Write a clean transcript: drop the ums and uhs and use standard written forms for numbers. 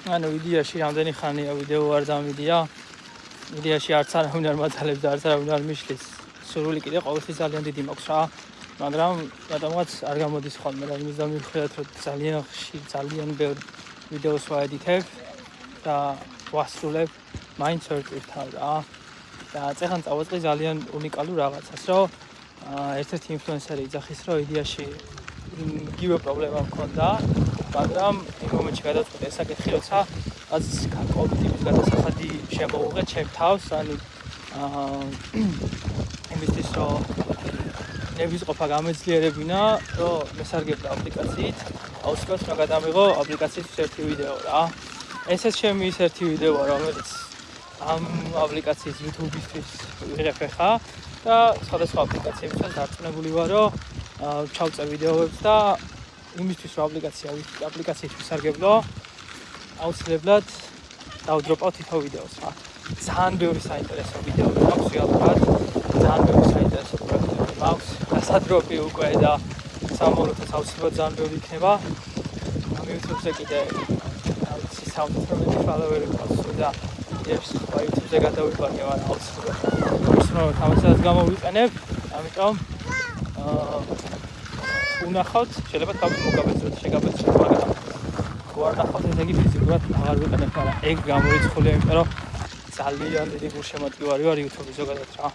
ანუ ვიდეოში რამდენი ხანია ვიდეო არ დამიდია. ვიდეოში არც არავინ არ მათალებს და არც არავინ არ მიშლის. სურვილი კიდე ყოველთვის ძალიან დიდი მაქვს რა. მაგრამ რატომღაც არ გამოდის ხოლმე რა იმის დამივხვდათ რომ ძალიან ბევრ ვიდეოს ვაედიტებ და ვასრულებ მაინც ვერ ტვირთავ რა. და წეხან წავაწყდი ძალიან უნიკალურ რაღაცას რომ ერთ-ერთი ინფლუენსერი იძახის რომ იდეაში იგივე პრობლემა მქონდა მაგრამ იმ მომენტში გადავწყვიტე ეს საკითხი როცა რაც კოგნიტივის გადასახადი შემოუღე ჩემ თავს ანუ იმისთვის რომ ნებისყოფა გამეძლიერებინა რომ მესარგებდა აპლიკაციით აუცილებლად უნდა გადამიღო აპლიკაციის ერთი ვიდეო რა ესეც ჩემი ის ერთი ვიდეოა რომელიც ამ აპლიკაციის YouTube-ისთვის ვიღებ ხა და სხვადასხვა აპლიკაციებსაც დარწმუნებული ვარ რომ ჩავწერ ვიდეოებს და იმისთვის რომ აპლიკაციით ვისარგებლო აუცილებლად დავდროპავ თითო ვიდეოს რა ძალიან ბევრი საინტერესო ვიდეოები მაქვს რეალურად ძალიან ბევრი საინტერესო პროექტები მაქვს დასადროპი უკვე და სამომავლოდაც აუცილებლად ძალიან ბევრი იქნება ამ YouTube-ზე კიდე 13 ფოლოვერი გვაქვს და ეს YouTube-ზე გადავიბარგე მაგრამ აუცილებლად ისინი თავისას გამოვიყენებ ამიტომ უნახავთ შეიძლება თავი მოგაბეჭდოთ შეგაბეჭდოთ მაგრამ გვარ ნახავთ ესე იგი ფიზიკურად აღარ ვიყენებ მაგრამ ეგ გამორიცხულია იმიტომ რომ ძალიან დიდი გულშემატკივარი ვარ YouTube-ი ზოგადად რა